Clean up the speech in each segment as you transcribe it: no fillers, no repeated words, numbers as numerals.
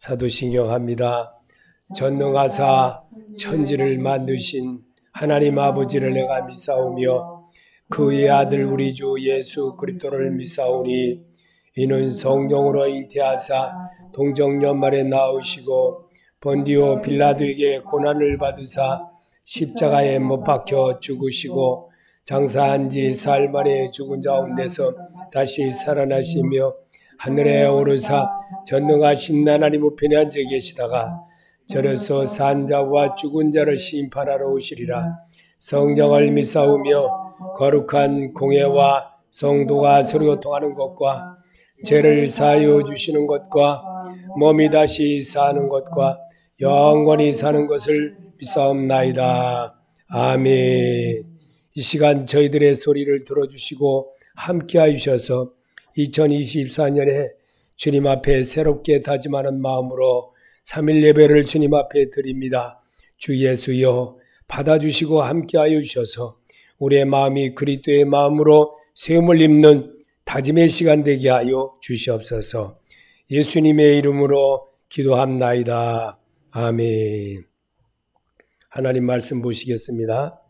사도신경합니다. 전능하사 천지를 만드신 하나님 아버지를 내가 믿사오며 그의 아들 우리 주 예수 그리스도를 믿사오니 이는 성령으로 잉태하사 동정연말에 나오시고 본디오 빌라도에게 고난을 받으사 십자가에 못 박혀 죽으시고 장사한 지 사흘 만에 죽은 자 가운데서 다시 살아나시며 하늘에 오르사 전능하신 하나님 우편에 앉아 계시다가 저려서 산 자와 죽은 자를 심판하러 오시리라. 성령을 믿사오며 거룩한 공회와 성도가 서로 통하는 것과 죄를 사하여 주시는 것과 몸이 다시 사는 것과 영원히 사는 것을 믿사옵나이다. 아멘. 이 시간 저희들의 소리를 들어주시고 함께해 주셔서 2024년에 주님 앞에 새롭게 다짐하는 마음으로 3일 예배를 주님 앞에 드립니다. 주 예수여 받아주시고 함께하여 주셔서 우리의 마음이 그리스도의 마음으로 세움을 입는 다짐의 시간 되게 하여 주시옵소서. 예수님의 이름으로 기도합나이다. 아멘. 하나님 말씀 보시겠습니다.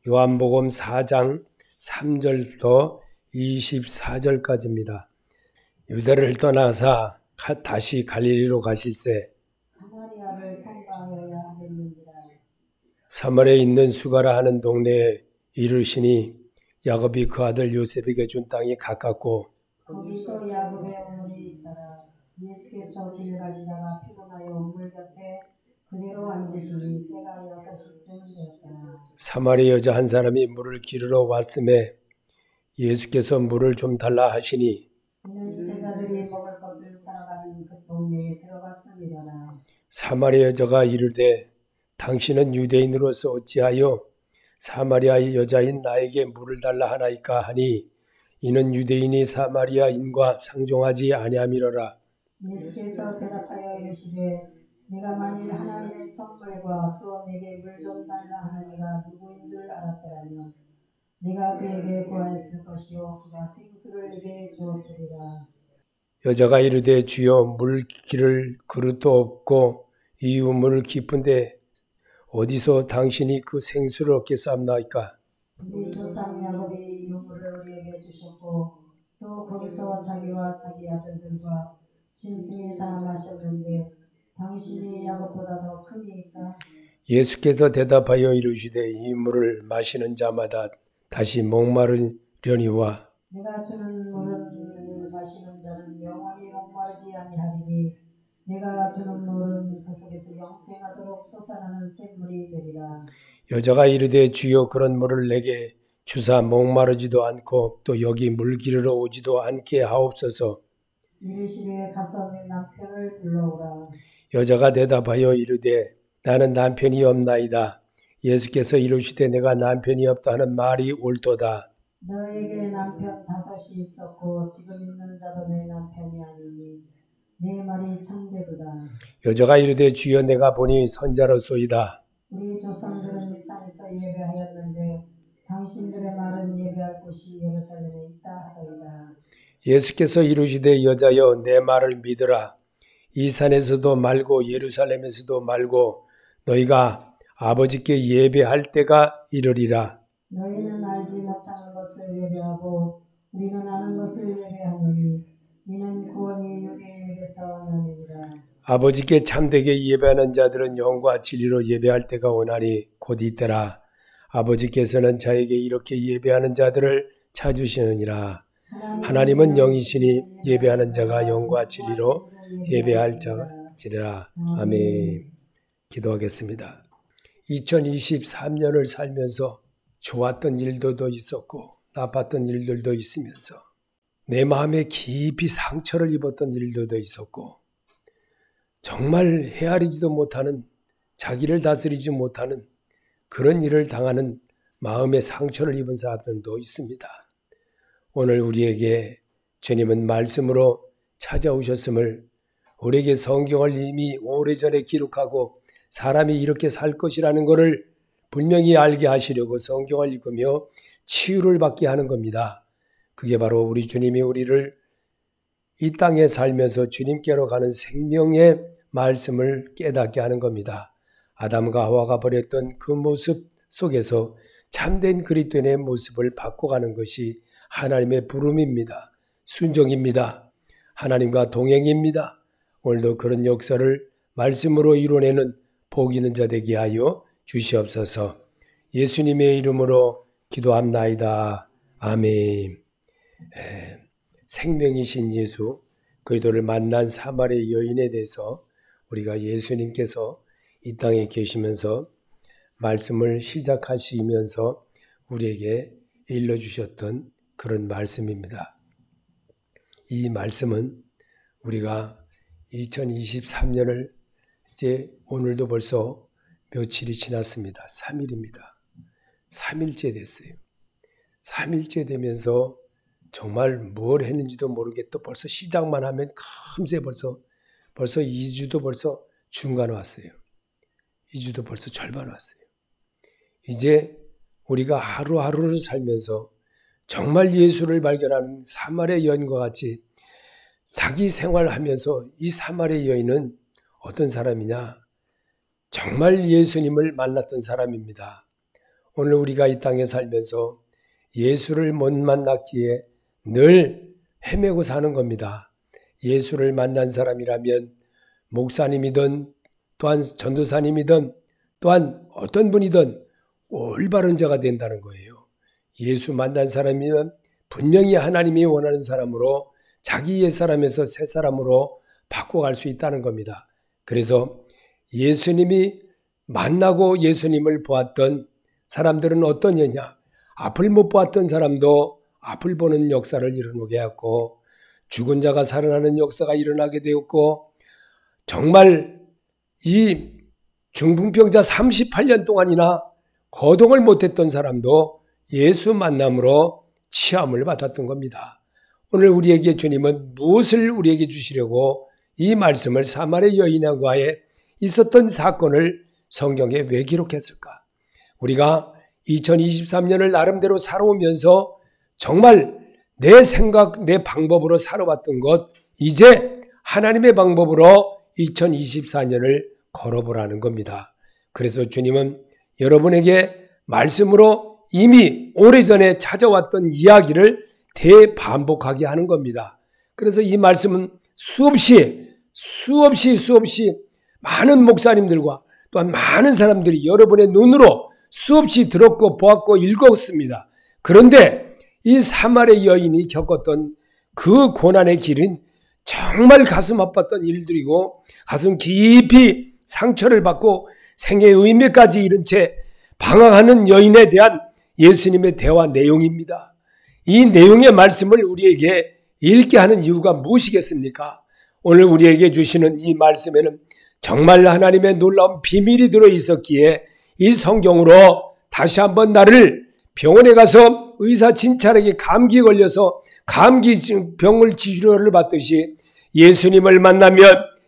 요한복음 4장 3절부터 24절까지입니다. 유대를 떠나사 다시 갈릴리로 가실새 사마리아를 통과하여야 하겠는지라. 사마리아에 있는 수가라 하는 동네에 이르시니 야곱이 그 아들 요셉에게 준 땅이 가깝고 거기 또 야곱의 우물이 있더라. 예수께서 길 가시다가 피곤하여 우물 곁에 그대로 앉으시니 때가 6시쯤 되었더라. 사마리아 여자 한 사람이 물을 기르러 왔음에 예수께서 물을 좀 달라 하시니 이는 제자들이 먹을 것을 사러가는 그 동네에 들어갔음이더라. 사마리아 여자가 이르되 당신은 유대인으로서 어찌하여 사마리아 여자인 나에게 물을 달라 하나이까 하니 이는 유대인이 사마리아인과 상종하지 아니함이로라. 예수께서 대답하여 이르시되 네가 만일 하나님의 선물과 또 내게 물 좀 달라 하는 이가 누구인 줄 알았더라면 네가 그에게 구하였을 것이요 그가 생수를 네게 주었으리라. 여자가 이르되 주여 물 기를 그릇도 없고 이 우물 깊은데 어디서 당신이 그 생수를 얻겠사옵나이까? 우리 조상 야곱이 이 우물을 우리에게 주셨고 또 거기서 자기와 자기 아들들과 짐승이 다 마셨는데 당신이 야곱보다 더 크니까? 예수께서 대답하여 이르시되 이 물을 마시는 자마다 다시 목마르려니와 내가 주는 물을 마시는 자는 영원히 목마르지 아니하리니 내가 주는 물은 그 속에서 영생하도록 솟아나는 샘물이 되리라. 여자가 이르되 주여 그런 물을 내게 주사 목마르지도 않고 또 여기 물 기르러 오지도 않게 하옵소서. 이르시되 가서 내 남편을 불러오라. 여자가 대답하여 이르되 나는 남편이 없나이다. 예수께서 이르시되 내가 남편이 없다 하는 말이 옳도다. 너에게 남편 5이 있었고 지금 있는 자도 내 남편이 아니니 내 말이 참되도다. 여자가 이르되 주여 내가 보니 선자로소이다. 우리 조상들은 이 산에서 예배하였는데 당신들의 말은 예배할 곳이 예루살렘에 있다 하더이다. 예수께서 이르시되 여자여 내 말을 믿으라. 이 산에서도 말고 예루살렘에서도 말고 너희가 아버지께 예배할 때가 이르리라. 너희는 알지 못하는 것을 예배하고 우리는 아는 것을 예배하노니 이는 구원이 유대인에게서 나느니라. 아버지께 참되게 예배하는 자들은 영과 진리로 예배할 때가 오나니 곧 이때라. 아버지께서는 자에게 이렇게 예배하는 자들을 찾으시느니라. 하나님은 영이시니 예배하는 자가 영과 진리로 예배할 자지라. 아멘. 기도하겠습니다. 2023년을 살면서 좋았던 일들도 있었고 나빴던 일들도 있으면서 내 마음에 깊이 상처를 입었던 일들도 있었고 정말 헤아리지도 못하는 자기를 다스리지 못하는 그런 일을 당하는 마음의 상처를 입은 사람들도 있습니다. 오늘 우리에게 주님은 말씀으로 찾아오셨음을 우리에게 성경을 이미 오래전에 기록하고 사람이 이렇게 살 것이라는 것을 분명히 알게 하시려고 성경을 읽으며 치유를 받게 하는 겁니다. 그게 바로 우리 주님이 우리를 이 땅에 살면서 주님께로 가는 생명의 말씀을 깨닫게 하는 겁니다. 아담과 하와가 버렸던 그 모습 속에서 참된 그리스도인의 모습을 바꿔가는 것이 하나님의 부름입니다. 순종입니다. 하나님과 동행입니다. 오늘도 그런 역사를 말씀으로 이뤄내는 복 있는 자 되게 하여 주시옵소서. 예수님의 이름으로 기도합나이다. 아멘. 생명이신 예수 그리스도를 만난 사마리아 여인에 대해서 우리가 예수님께서 이 땅에 계시면서 말씀을 시작하시면서 우리에게 일러주셨던 그런 말씀입니다. 이 말씀은 우리가 2023년을 이제 오늘도 벌써 며칠이 지났습니다. 3일입니다. 3일째 됐어요. 3일째 되면서 정말 뭘 했는지도 모르겠다. 벌써 시작만 하면 금세 벌써 2주도 벌써 중간 왔어요. 2주도 벌써 절반 왔어요. 이제 우리가 하루하루를 살면서 정말 예수를 발견하는 사마리아 여인과 같이 자기 생활하면서 이 사마리아 여인은 어떤 사람이냐? 정말 예수님을 만났던 사람입니다. 오늘 우리가 이 땅에 살면서 예수를 못 만났기에 늘 헤매고 사는 겁니다. 예수를 만난 사람이라면 목사님이든 또한 전도사님이든 또한 어떤 분이든 올바른 자가 된다는 거예요. 예수 만난 사람이면 분명히 하나님이 원하는 사람으로 자기 옛사람에서 새사람으로 바꿔갈 수 있다는 겁니다. 그래서 예수님이 만나고 예수님을 보았던 사람들은 어떤 여냐? 앞을 못 보았던 사람도 앞을 보는 역사를 일어나게 하고 죽은 자가 살아나는 역사가 일어나게 되었고 정말 이 중풍병자 38년 동안이나 거동을 못했던 사람도 예수 만남으로 치함을 받았던 겁니다. 오늘 우리에게 주님은 무엇을 우리에게 주시려고 이 말씀을 사마리아 여인과의 있었던 사건을 성경에 왜 기록했을까? 우리가 2023년을 나름대로 살아오면서 정말 내 생각, 내 방법으로 살아왔던 것 이제 하나님의 방법으로 2024년을 걸어보라는 겁니다. 그래서 주님은 여러분에게 말씀으로 이미 오래전에 찾아왔던 이야기를 대반복하게 하는 겁니다. 그래서 이 말씀은 수없이 많은 목사님들과 또한 많은 사람들이 여러분의 눈으로 수없이 들었고 보았고 읽었습니다. 그런데 이 사마리아 여인이 겪었던 그 고난의 길은 정말 가슴 아팠던 일들이고 가슴 깊이 상처를 받고 생애의 의미까지 잃은 채 방황하는 여인에 대한 예수님의 대화 내용입니다. 이 내용의 말씀을 우리에게 읽게 하는 이유가 무엇이겠습니까? 오늘 우리에게 주시는 이 말씀에는 정말 하나님의 놀라운 비밀이 들어있었기에 이 성경으로 다시 한번 나를 병원에 가서 의사 진찰에게 감기 걸려서 감기병을 치료를 받듯이 예수님을 만나면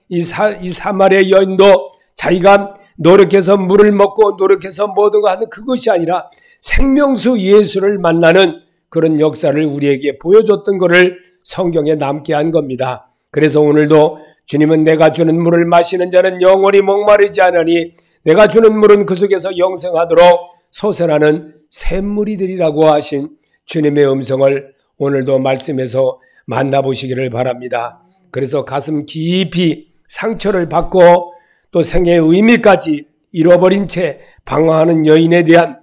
이 사마리아 여인도 자기가 노력해서 물을 먹고 노력해서 뭐든 하는 그것이 아니라 생명수 예수를 만나는 그런 역사를 우리에게 보여줬던 것을 성경에 남게 한 겁니다. 그래서 오늘도 주님은 내가 주는 물을 마시는 자는 영원히 목마르지 않으니 내가 주는 물은 그 속에서 영생하도록 솟아나는 샘물이 되리라고 하신 주님의 음성을 오늘도 말씀에서 만나보시기를 바랍니다. 그래서 가슴 깊이 상처를 받고 또 생애의 의미까지 잃어버린 채 방황하는 여인에 대한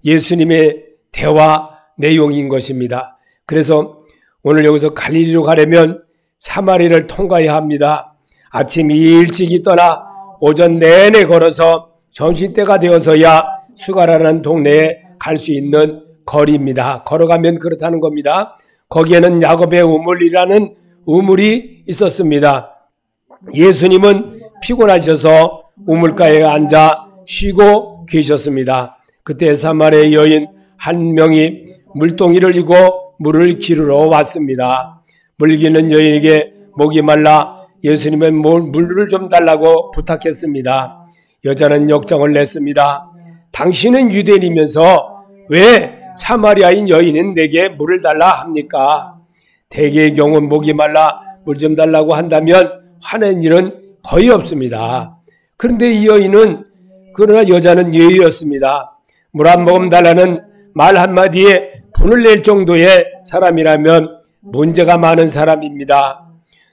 예수님의 대화 내용인 것입니다. 그래서 오늘 여기서 갈릴리로 가려면 사마리아를 통과해야 합니다. 아침 일찍이 떠나 오전 내내 걸어서 점심때가 되어서야 수가라는 동네에 갈 수 있는 거리입니다. 걸어가면 그렇다는 겁니다. 거기에는 야곱의 우물이라는 우물이 있었습니다. 예수님은 피곤하셔서 우물가에 앉아 쉬고 계셨습니다. 그때 사마리아 여인 한 명이 물동이를 이고 물을 기르러 왔습니다. 물 기르는 여인에게 목이 말라 예수님은 물을 좀 달라고 부탁했습니다. 여자는 역정을 냈습니다. 당신은 유대인이면서 왜 사마리아인 여인은 내게 물을 달라 합니까? 대개의 경우 목이 말라 물 좀 달라고 한다면 하는 일은 거의 없습니다. 그런데 이 여인은 그러나 여자는 예의였습니다. 물 한 모금 달라는 말 한마디에 분을 낼 정도의 사람이라면 문제가 많은 사람입니다.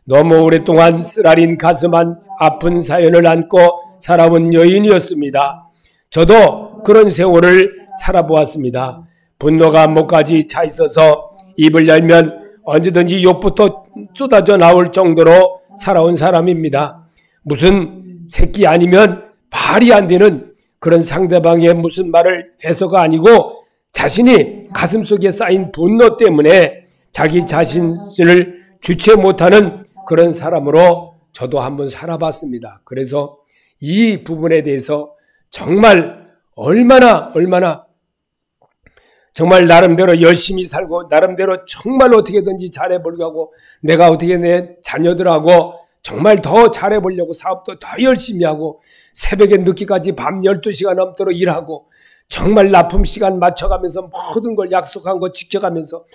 너무 오랫동안 쓰라린 가슴 아픈 사연을 안고 살아온 여인이었습니다. 저도 그런 세월을 살아보았습니다. 분노가 목까지 차 있어서 입을 열면 언제든지 욕부터 쏟아져 나올 정도로 살아온 사람입니다. 무슨 새끼 아니면 말이 안 되는 그런 상대방의 무슨 말을 해서가 아니고 자신이 가슴속에 쌓인 분노 때문에 자기 자신을 주체 못하는 그런 사람으로 저도 한번 살아봤습니다. 그래서 이 부분에 대해서 정말 얼마나 정말 나름대로 열심히 살고 나름대로 정말 어떻게든지 잘해보려고 하고 내가 어떻게 내 자녀들하고 정말 더 잘해보려고 사업도 더 열심히 하고 새벽에 늦게까지 밤 12시간 넘도록 일하고 정말 납품 시간 맞춰가면서 모든 걸 약속한 거 지켜가면서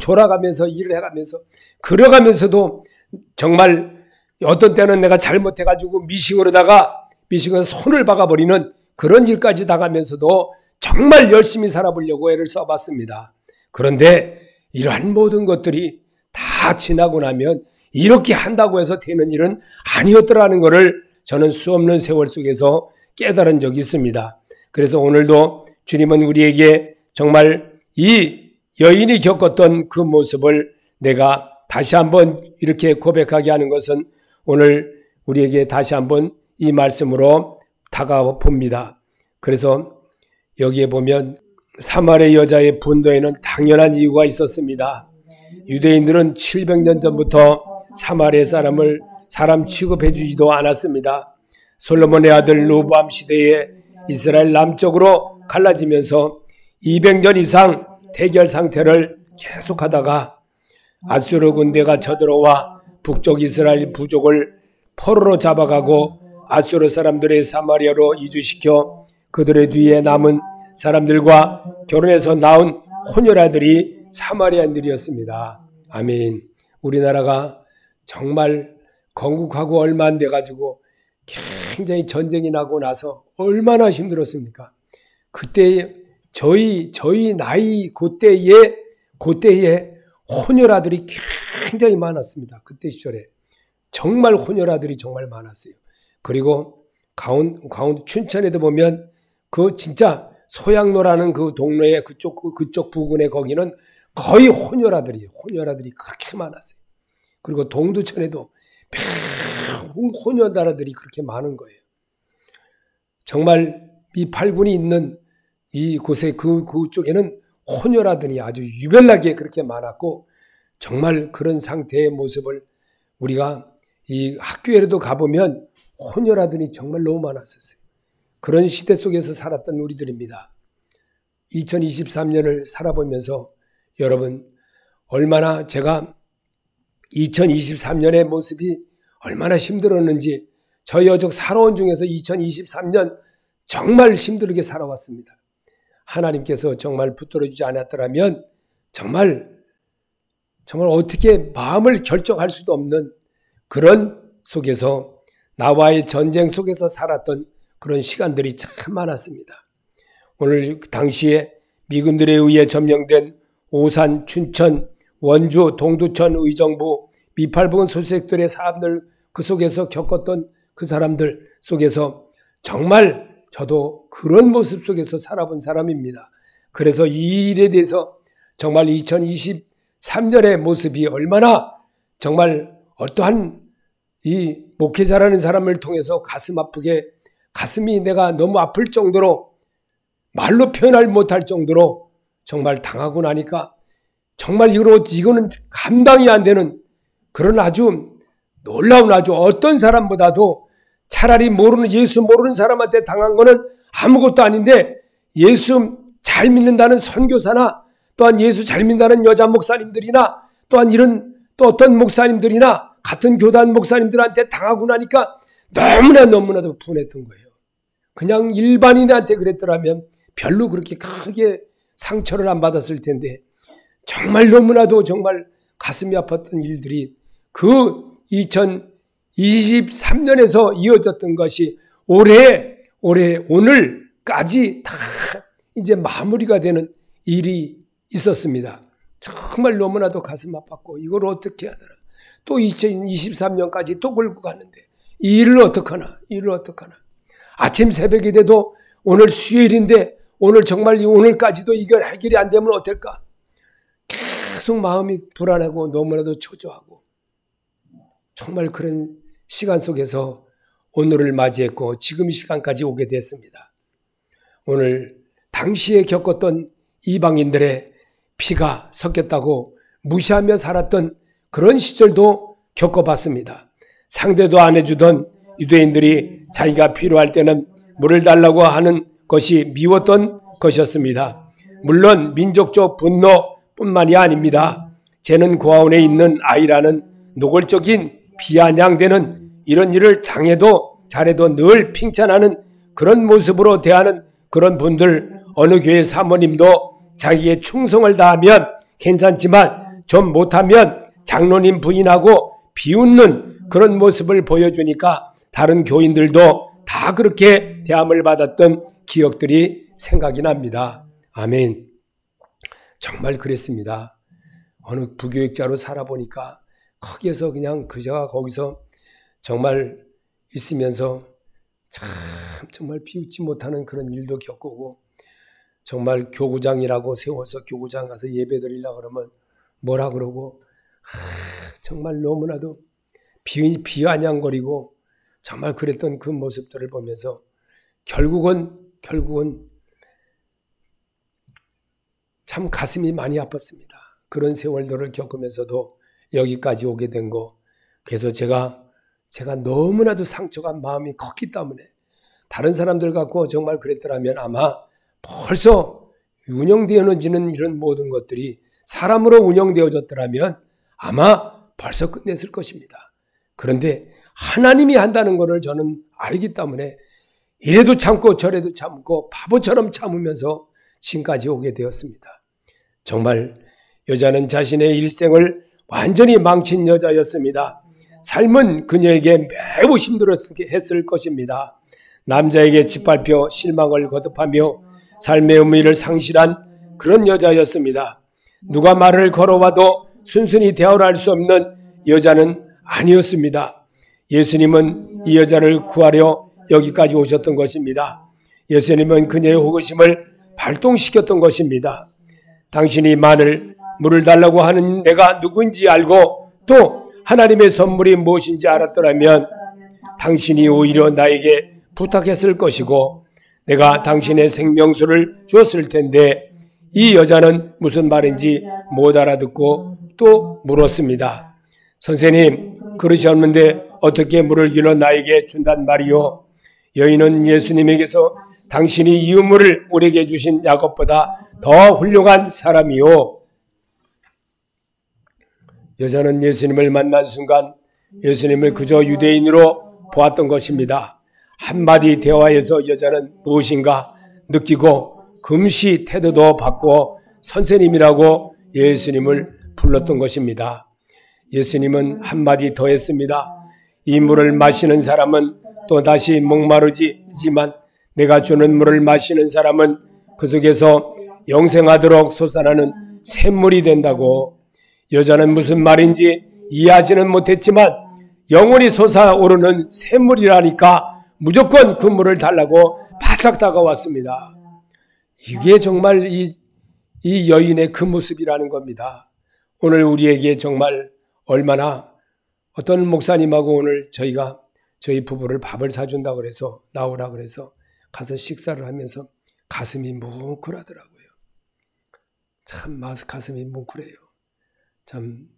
졸아가면서 일을 해가면서 그러가면서도 정말 어떤 때는 내가 잘못해가지고 미싱으로 손을 박아버리는 그런 일까지 당하면서도 정말 열심히 살아보려고 애를 써봤습니다. 그런데 이러한 모든 것들이 다 지나고 나면 이렇게 한다고 해서 되는 일은 아니었더라는 것을 저는 수없는 세월 속에서 깨달은 적이 있습니다. 그래서 오늘도 주님은 우리에게 정말 이 여인이 겪었던 그 모습을 내가 다시 한번 이렇게 고백하게 하는 것은 오늘 우리에게 다시 한번 이 말씀으로 다가와 봅니다. 그래서 여기에 보면 사마리아 여자의 분노에는 당연한 이유가 있었습니다. 유대인들은 700년 전부터 사마리아 사람을 사람 취급해 주지도 않았습니다. 솔로몬의 아들 르호보암 시대에 이스라엘 남쪽으로 갈라지면서 200년 이상 대결 상태를 계속하다가 아수르 군대가 쳐들어와 북쪽 이스라엘 부족을 포로로 잡아가고 아수르 사람들의 사마리아로 이주시켜 그들의 뒤에 남은 사람들과 결혼해서 낳은 혼혈아들이 사마리아인들이었습니다. 아멘. 우리나라가 정말 건국하고 얼마 안 돼가지고 굉장히 전쟁이 나고 나서 얼마나 힘들었습니까? 그때 저희 나이 그때에 혼혈아들이 굉장히 많았습니다. 그때 시절에 정말 혼혈아들이 정말 많았어요. 그리고 강원도 춘천에도 보면 그 진짜 소양로라는 그 동네의 그쪽 부근에 거기는 거의 혼혈아들이 그렇게 많았어요. 그리고 동두천에도 혼혈아들이 그렇게 많은 거예요. 정말 이 팔군이 있는 이 곳에 그쪽에는 혼혈아들이 아주 유별나게 그렇게 많았고 정말 그런 상태의 모습을 우리가 이 학교에도 가보면 혼혈아들이 정말 너무 많았었어요. 그런 시대 속에서 살았던 우리들입니다. 2023년을 살아보면서 여러분 얼마나 제가 2023년의 모습이 얼마나 힘들었는지 저희 여적 살아온 중에서 2023년 정말 힘들게 살아왔습니다. 하나님께서 정말 붙들어주지 않았더라면 정말 어떻게 마음을 결정할 수도 없는 그런 속에서 나와의 전쟁 속에서 살았던 그런 시간들이 참 많았습니다. 오늘 당시에 미군들에 의해 점령된 오산, 춘천, 원주, 동두천, 의정부, 미팔부근 소수색들의 사람들 그 속에서 겪었던 그 사람들 속에서 정말 저도 그런 모습 속에서 살아본 사람입니다. 그래서 이 일에 대해서 정말 2023년의 모습이 얼마나 정말 어떠한 이 목회자라는 사람을 통해서 가슴이 내가 너무 아플 정도로 말로 표현할 못할 정도로 정말 당하고 나니까 정말 이거는 감당이 안 되는 그런 아주 놀라운 아주 어떤 사람보다도 차라리 예수 모르는 사람한테 당한 거는 아무것도 아닌데 예수 잘 믿는다는 선교사나 또한 예수 잘 믿는다는 여자 목사님들이나 또한 이런 또 어떤 목사님들이나 같은 교단 목사님들한테 당하고 나니까 너무나도 분했던 거예요. 그냥 일반인한테 그랬더라면 별로 그렇게 크게 상처를 안 받았을 텐데 정말 너무나도 정말 가슴이 아팠던 일들이 그 23년에서 이어졌던 것이 올해 오늘까지 다 이제 마무리가 되는 일이 있었습니다. 정말 너무나도 가슴 아팠고 이걸 어떻게 해야 되나. 또 2023년까지 또 끌고 갔는데 이 일을 어떡하나. 아침 새벽이 돼도 오늘 수요일인데 오늘 정말 오늘까지도 이걸 해결이 안 되면 어떨까. 계속 마음이 불안하고 너무나도 초조하고 정말 그런 시간 속에서 오늘을 맞이했고 지금 이 시간까지 오게 됐습니다. 오늘 당시에 겪었던 이방인들의 피가 섞였다고 무시하며 살았던 그런 시절도 겪어봤습니다. 상대도 안 해주던 유대인들이 자기가 필요할 때는 물을 달라고 하는 것이 미웠던 것이었습니다. 물론 민족적 분노뿐만이 아닙니다. 쟤는 고아원에 있는 아이라는 노골적인 비아냥대는 이런 일을 당해도 잘해도 늘 칭찬하는 그런 모습으로 대하는 그런 분들, 어느 교회 사모님도 자기의 충성을 다하면 괜찮지만 좀 못하면 장로님 부인하고 비웃는 그런 모습을 보여주니까 다른 교인들도 다 그렇게 대함을 받았던 기억들이 생각이 납니다. 아멘. 정말 그랬습니다. 어느 부교육자로 살아보니까 거기에서 그냥 그자가 거기서 정말 있으면서 정말 비웃지 못하는 그런 일도 겪고 정말 교구장이라고 세워서 교구장 가서 예배 드리려고 그러면 뭐라 그러고 정말 너무나도 비아냥거리고 정말 그랬던 그 모습들을 보면서 결국은 참 가슴이 많이 아팠습니다. 그런 세월들을 겪으면서도 여기까지 오게 된 거. 그래서 제가 너무나도 상처가 마음이 컸기 때문에 다른 사람들 갖고 정말 그랬더라면 아마 벌써 운영되어지는 이런 모든 것들이 사람으로 운영되어졌더라면 아마 벌써 끝냈을 것입니다. 그런데 하나님이 한다는 것을 저는 알기 때문에 이래도 참고 저래도 참고 바보처럼 참으면서 지금까지 오게 되었습니다. 정말 여자는 자신의 일생을 완전히 망친 여자였습니다. 삶은 그녀에게 매우 힘들었을 것입니다. 남자에게 짓밟혀 실망을 거듭하며 삶의 의미를 상실한 그런 여자였습니다. 누가 말을 걸어와도 순순히 대화를 할 수 없는 여자는 아니었습니다. 예수님은 이 여자를 구하려 여기까지 오셨던 것입니다. 예수님은 그녀의 호기심을 발동시켰던 것입니다. 당신이 물을 달라고 하는 내가 누구인지 알고 또 하나님의 선물이 무엇인지 알았더라면 당신이 오히려 나에게 부탁했을 것이고 내가 당신의 생명수를 주었을 텐데 이 여자는 무슨 말인지 못 알아듣고 또 물었습니다. 선생님, 그러셨는데 어떻게 물을 길어 나에게 준단 말이요? 여인은 예수님에게서 당신이 이 우물을 우리에게 주신 야곱보다 더 훌륭한 사람이요. 여자는 예수님을 만난 순간 예수님을 그저 유대인으로 보았던 것입니다. 한마디 대화에서 여자는 무엇인가 느끼고 금시 태도도 바꾸어 선생님이라고 예수님을 불렀던 것입니다. 예수님은 한마디 더 했습니다. 이 물을 마시는 사람은 또 다시 목마르지만 내가 주는 물을 마시는 사람은 그 속에서 영생하도록 솟아나는 샘물이 된다고. 여자는 무슨 말인지 이해하지는 못했지만 영원히 솟아오르는 샘물이라니까 무조건 그 물을 달라고 바싹 다가왔습니다. 이게 정말 이 여인의 그 모습이라는 겁니다. 오늘 우리에게 정말 얼마나 어떤 목사님하고 오늘 저희 부부를 밥을 사준다고 그래서 나오라 그래서 가서 식사를 하면서 가슴이 뭉클하더라고요. 참 가슴이 뭉클해요. 참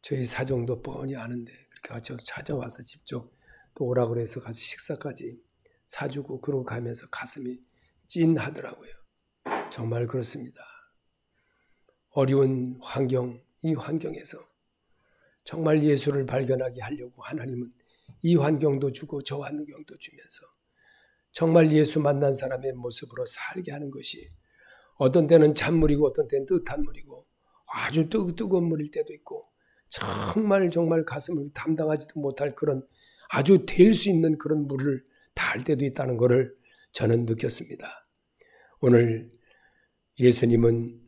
저희 사정도 뻔히 아는데 그렇게 같이 찾아와서 직접 또 오라 그래서 가서 식사까지 사주고 그러고 가면서 가슴이 찐하더라고요. 정말 그렇습니다. 어려운 이 환경에서 정말 예수를 발견하게 하려고 하나님은 이 환경도 주고 저 환경도 주면서 정말 예수 만난 사람의 모습으로 살게 하는 것이 어떤 때는 찬물이고 어떤 때는 뜨뜻한 물이고 아주 뜨거운 물일 때도 있고 정말 가슴을 담당하지도 못할 그런 아주 될 수 있는 그런 물을 닿을 때도 있다는 것을 저는 느꼈습니다. 오늘 예수님은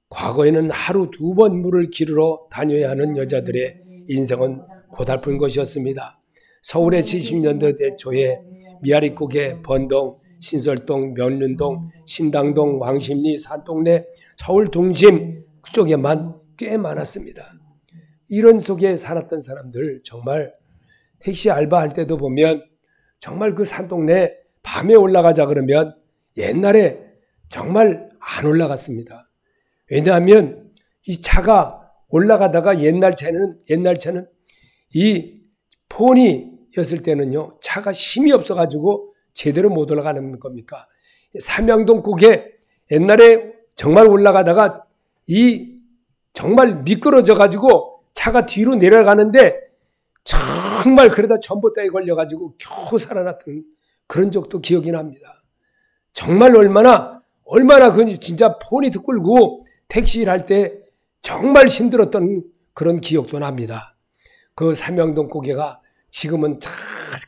과거에는 하루 2번 물을 기르러 다녀야 하는 여자들의 인생은 고달픈 것이었습니다. 서울의 70년대 초에 미아리국의 번동, 신설동, 면륜동, 신당동, 왕십리, 산동네, 서울 동심 그쪽에만 꽤 많았습니다. 이런 속에 살았던 사람들 정말 택시 알바할 때도 보면 정말 그 산동네 밤에 올라가자 그러면 옛날에 정말 안 올라갔습니다. 왜냐하면 이 차가 올라가다가 옛날 차는 이 폰이었을 때는요 차가 힘이 없어가지고 제대로 못 올라가는 겁니까? 삼양동 국에 옛날에 정말 올라가다가 이 정말 미끄러져가지고 차가 뒤로 내려가는데 정말 그러다 전봇대에 걸려가지고 겨우 살아났던 그런 적도 기억이 납니다. 정말 얼마나 그 진짜 폰이 끌고 택시 일할 때 정말 힘들었던 그런 기억도 납니다. 그 삼양동 고개가 지금은 차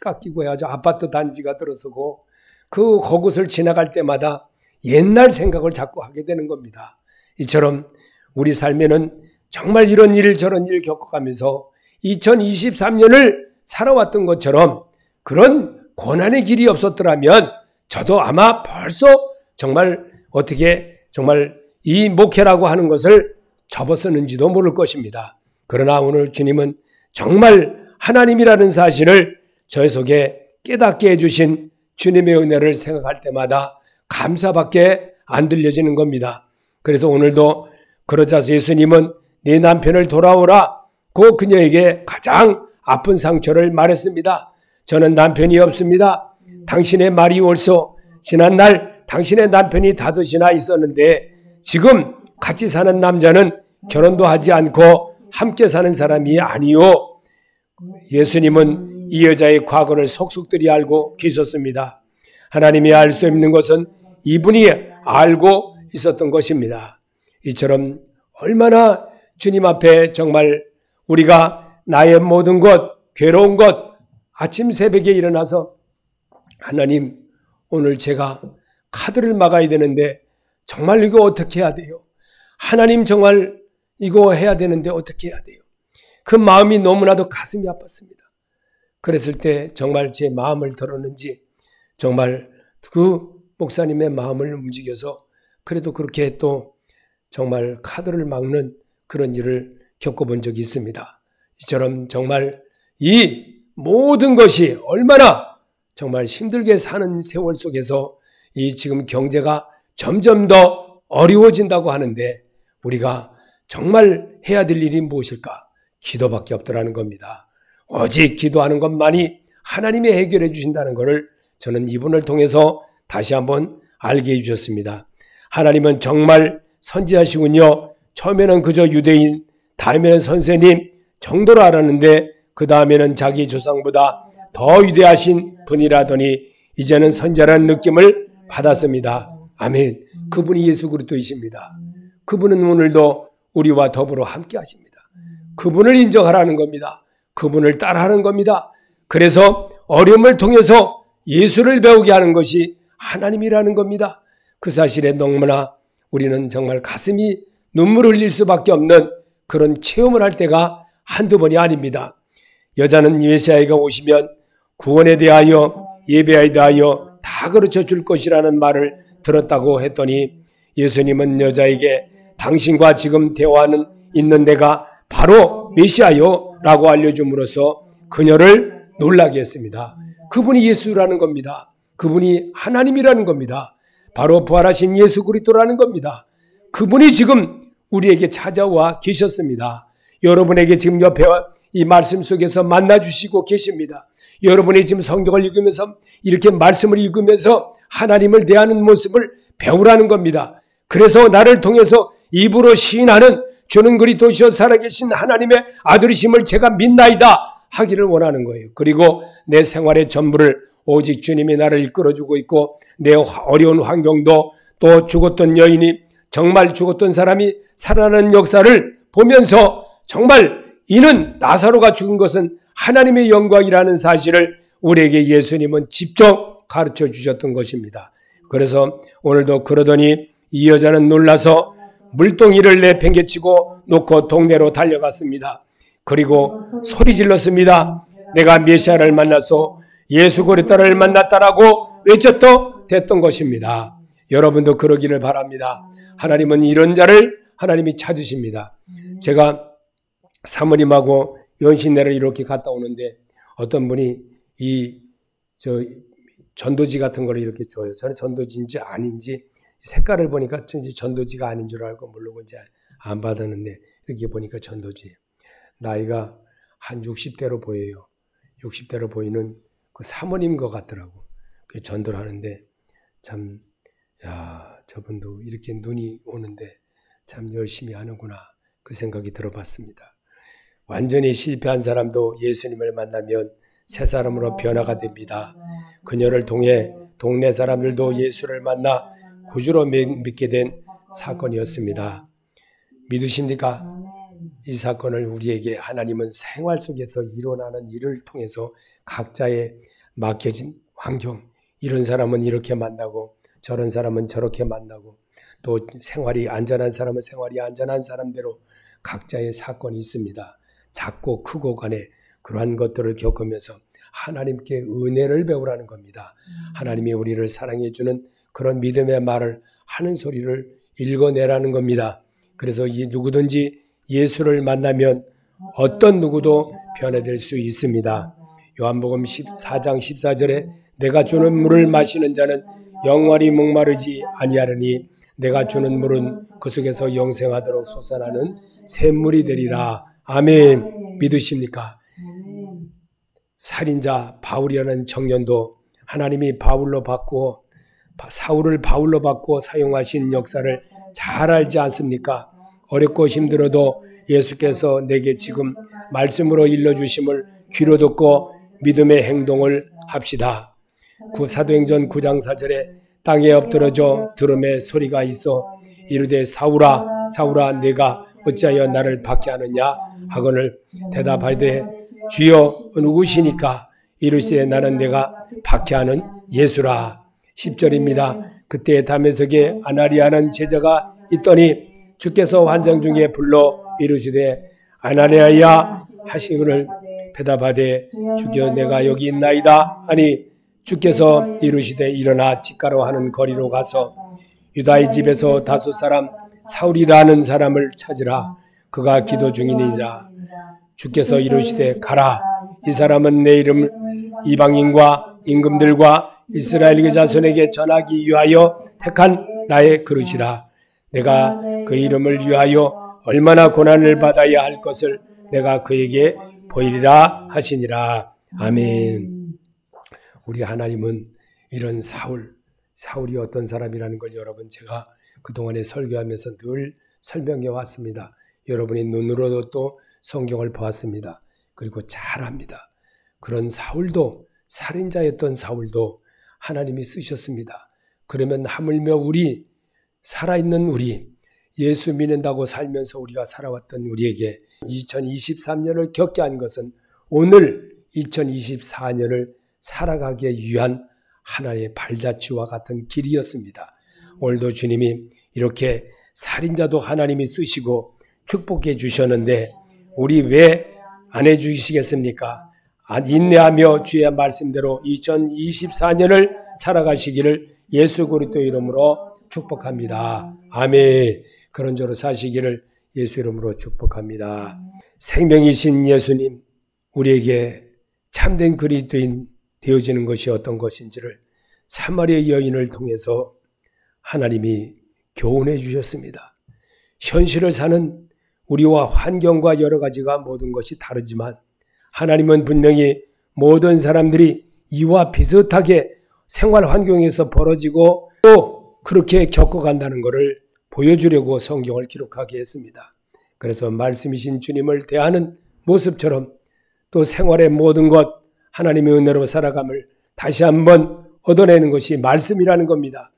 깎이고 아주 아파트 단지가 들어서고 그곳을 지나갈 때마다 옛날 생각을 자꾸 하게 되는 겁니다. 이처럼 우리 삶에는 정말 이런 일 저런 일 겪어가면서 2023년을 살아왔던 것처럼 그런 고난의 길이 없었더라면 저도 아마 벌써 정말 이 목회라고 하는 것을 접었었는지도 모를 것입니다. 그러나 오늘 주님은 정말 하나님이라는 사실을 저의 속에 깨닫게 해주신 주님의 은혜를 생각할 때마다 감사밖에 안 들려지는 겁니다. 그래서 오늘도 그러자서 예수님은 네 남편을 돌아오라 고 그녀에게 가장 아픈 상처를 말했습니다. 저는 남편이 없습니다. 당신의 말이 옳소. 지난날 당신의 남편이 5이나 있었는데 지금 같이 사는 남자는 결혼도 하지 않고 함께 사는 사람이 아니요. 예수님은 이 여자의 과거를 속속들이 알고 계셨습니다. 하나님이 알 수 없는 것은 이분이 알고 있었던 것입니다. 이처럼 얼마나 주님 앞에 정말 우리가 나의 모든 것, 괴로운 것, 아침 새벽에 일어나서 하나님 오늘 제가 카드를 막아야 되는데 정말 이거 어떻게 해야 돼요? 하나님 정말 이거 해야 되는데 어떻게 해야 돼요? 그 마음이 너무나도 가슴이 아팠습니다. 그랬을 때 정말 제 마음을 들었는지 정말 그 목사님의 마음을 움직여서 그래도 그렇게 또 정말 카드를 막는 그런 일을 겪어본 적이 있습니다. 이처럼 정말 이 모든 것이 얼마나 정말 힘들게 사는 세월 속에서 이 지금 경제가 점점 더 어려워진다고 하는데 우리가 정말 해야 될 일이 무엇일까? 기도밖에 없더라는 겁니다. 오직 기도하는 것만이 하나님이 해결해 주신다는 것을 저는 이분을 통해서 다시 한번 알게 해주셨습니다. 하나님은 정말 선지하시군요. 처음에는 그저 유대인, 다음에는 선생님 정도로 알았는데 그 다음에는 자기 조상보다 더 위대하신 분이라더니 이제는 선지자라는 느낌을 받았습니다. 아멘. 그분이 예수 그리스도이십니다. 그분은 오늘도 우리와 더불어 함께 하십니다. 그분을 인정하라는 겁니다. 그분을 따라하는 겁니다. 그래서 어려움을 통해서 예수를 배우게 하는 것이 하나님이라는 겁니다. 그 사실에 너무나 우리는 정말 가슴이 눈물을 흘릴 수밖에 없는 그런 체험을 할 때가 한두 번이 아닙니다. 여자는 메시아가 오시면 구원에 대하여 예배에 대하여 다 가르쳐 줄 것이라는 말을 들었다고 했더니 예수님은 여자에게 당신과 지금 대화하는 있는 내가 바로 메시아요 라고 알려줌으로써 그녀를 놀라게 했습니다. 그분이 예수라는 겁니다. 그분이 하나님이라는 겁니다. 바로 부활하신 예수 그리스도라는 겁니다. 그분이 지금 우리에게 찾아와 계셨습니다. 여러분에게 지금 옆에 이 말씀 속에서 만나주시고 계십니다. 여러분이 지금 성경을 읽으면서 이렇게 말씀을 읽으면서 하나님을 대하는 모습을 배우라는 겁니다. 그래서 나를 통해서 입으로 시인하는 주는 그리스도시요 살아계신 하나님의 아들이심을 제가 믿나이다 하기를 원하는 거예요. 그리고 내 생활의 전부를 오직 주님이 나를 이끌어주고 있고 내 어려운 환경도 또 죽었던 여인이 정말 죽었던 사람이 살아나는 역사를 보면서 정말 이는 나사로가 죽은 것은 하나님의 영광이라는 사실을 우리에게 예수님은 직접 가르쳐 주셨던 것입니다. 그래서 오늘도 그러더니 이 여자는 놀라서 물동이를 내팽개치고 놓고 동네로 달려갔습니다. 그리고 소리 질렀습니다. 내가 메시아를 만났소. 예수 그리스도를 만났다라고 외쳤던 됐던 것입니다. 여러분도 그러기를 바랍니다. 하나님은 이런 자를 하나님이 찾으십니다. 제가 사모님하고 연신내를 이렇게 갔다 오는데 어떤 분이 전도지 같은 걸 이렇게 줘요. 저는 전도지인지 아닌지 색깔을 보니까 전도지가 아닌 줄 알고 모르고 이제 안 받았는데 이렇게 보니까 전도지. 나이가 한 60대로 보여요. 60대로 보이는 그 사모님 것 같더라고. 그 전도를 하는데 참, 저분도 이렇게 눈이 오는데 참 열심히 하는구나. 그 생각이 들어봤습니다. 완전히 실패한 사람도 예수님을 만나면 새 사람으로 변화가 됩니다. 그녀를 통해 동네 사람들도 예수를 만나 구주로 믿게 된 사건이었습니다. 믿으십니까? 이 사건을 우리에게 하나님은 생활 속에서 일어나는 일을 통해서 각자의 맡겨진 환경, 이런 사람은 이렇게 만나고 저런 사람은 저렇게 만나고 또 생활이 안전한 사람은 생활이 안전한 사람대로 각자의 사건이 있습니다. 작고 크고 간에 그러한 것들을 겪으면서 하나님께 은혜를 배우라는 겁니다. 하나님이 우리를 사랑해 주는 그런 믿음의 말을 하는 소리를 읽어내라는 겁니다. 그래서 이 누구든지 예수를 만나면 어떤 누구도 변화될 수 있습니다. 요한복음 14장 14절에 내가 주는 물을 마시는 자는 영원히 목마르지 아니하리니 내가 주는 물은 그 속에서 영생하도록 솟아나는 샘물이 되리라. 아멘. 믿으십니까? 살인자 바울이라는 청년도 하나님이 사울을 바울로 바꾸어 사용하신 역사를 잘 알지 않습니까? 어렵고 힘들어도 예수께서 내게 지금 말씀으로 일러주심을 귀로 듣고 믿음의 행동을 합시다. 사도행전 9장 4절에 땅에 엎드러져 들음의 소리가 있어 이르되 사울아 사울아 내가 어찌하여 나를 박해하느냐 하거늘 대답하되 주여 누구시니까 이르시되 나는 내가 박해하는 예수라. 10절입니다. 그때 담에색에 아나니아는 제자가 있더니 주께서 환장 중에 불러 이르시되 아나니아야 하시거늘 대답하되 주여 내가 여기 있나이다 하니 주께서 이르시되 일어나 직가로 하는 거리로 가서 유다의 집에서 다섯 사람 사울이라는 사람을 찾으라. 그가 기도 중이니라. 주께서 이르시되 가라. 이 사람은 내 이름을 이방인과 임금들과 이스라엘의 자손에게 전하기 위하여 택한 나의 그릇이라. 내가 그 이름을 위하여 얼마나 고난을 받아야 할 것을 내가 그에게 보이리라 하시니라. 아멘. 우리 하나님은 이런 사울이 어떤 사람이라는 걸 여러분 제가 그동안에 설교하면서 늘 설명해 왔습니다. 여러분이 눈으로도 또 성경을 보았습니다. 그리고 잘 압니다. 그런 사울도 살인자였던 사울도 하나님이 쓰셨습니다. 그러면 하물며 살아있는 우리 예수 믿는다고 살면서 우리가 살아왔던 우리에게 2023년을 겪게 한 것은 오늘 2024년을 살아가기 위한 하나의 발자취와 같은 길이었습니다. 오늘도 주님이 이렇게 살인자도 하나님이 쓰시고 축복해 주셨는데 우리 왜 안 해주시겠습니까? 인내하며 주의 말씀대로 2024년을 살아가시기를 예수 그리스도 이름으로 축복합니다. 아멘. 그런 저로 사시기를 예수 이름으로 축복합니다. 생명이신 예수님, 우리에게 참된 그리스도인 되어지는 것이 어떤 것인지를 사마리아 여인을 통해서 하나님이 교훈해 주셨습니다. 현실을 사는 우리와 환경과 여러 가지가 모든 것이 다르지만 하나님은 분명히 모든 사람들이 이와 비슷하게 생활 환경에서 벌어지고 또 그렇게 겪어간다는 것을 보여주려고 성경을 기록하게 했습니다. 그래서 말씀이신 주님을 대하는 모습처럼 또 생활의 모든 것 하나님의 은혜로 살아감을 다시 한번 얻어내는 것이 말씀이라는 겁니다.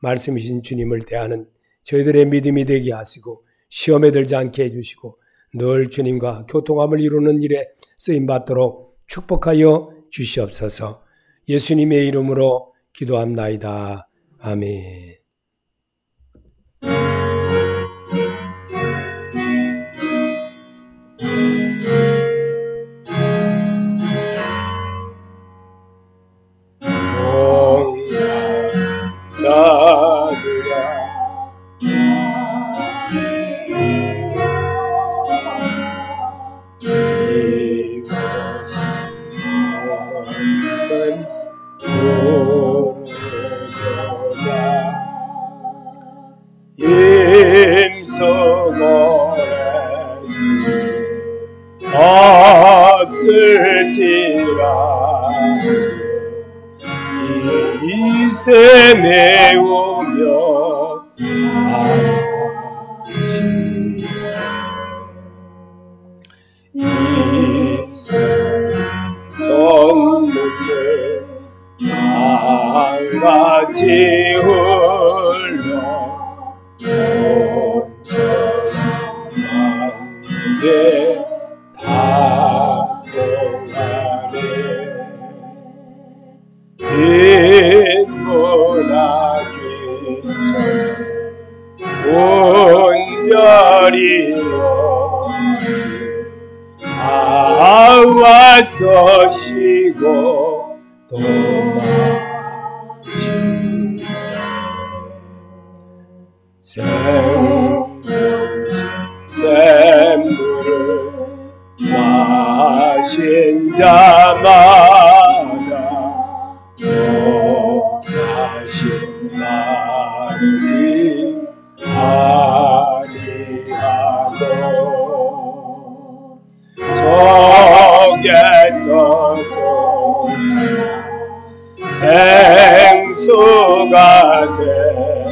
말씀이신 주님을 대하는 저희들의 믿음이 되게 하시고 시험에 들지 않게 해주시고 늘 주님과 교통함을 이루는 일에 쓰임받도록 축복하여 주시옵소서. 예수님의 이름으로 기도합나이다. 아멘. 없을지라도 이세 메우며 이세 선물을 강같이 흘러 온전한 게 다 통하네. 빈문하기 전에 온열이여 다 와서 쉬고 또 마시네. 샘물을 마신 자마다 또 다시 마르지 아니하고 속에서 솟아나 생수가 되어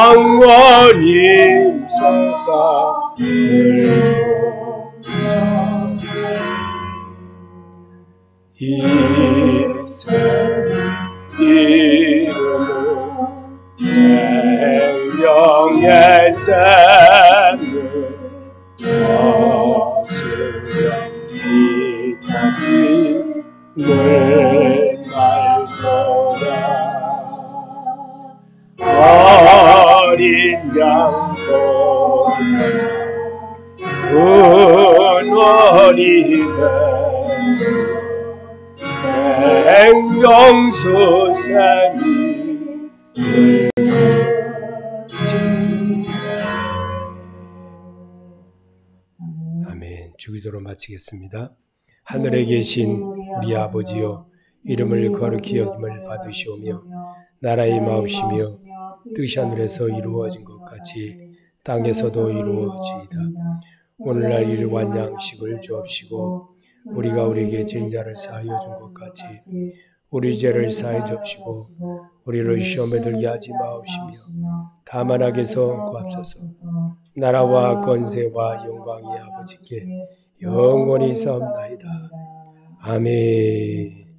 영원히 솟아늘 이세 이름은 생명의 샘을 저수여 빛같이 늘 맑도다. 어린 양 보잖아 근원이 되어 생명수 샘이 늘 아멘. 주기도로 마치겠습니다. 하늘에 계신 우리 아버지여, 이름을 거룩히 여김을 받으시오며 나라의 임하옵시며 뜻이 하늘에서 이루어진 것 같이 땅에서도 이루어지이다. 오늘날 일용할 양식을 주옵시고 우리가 우리에게 죄인 자를 사하여 준 것 같이 우리 죄를 사하여 주옵시고 우리를 시험에 들게 하지 마옵시며 다만 악에서 구하옵소서. 나라와 권세와 영광이 아버지께 영원히 있사옵나이다. 아멘.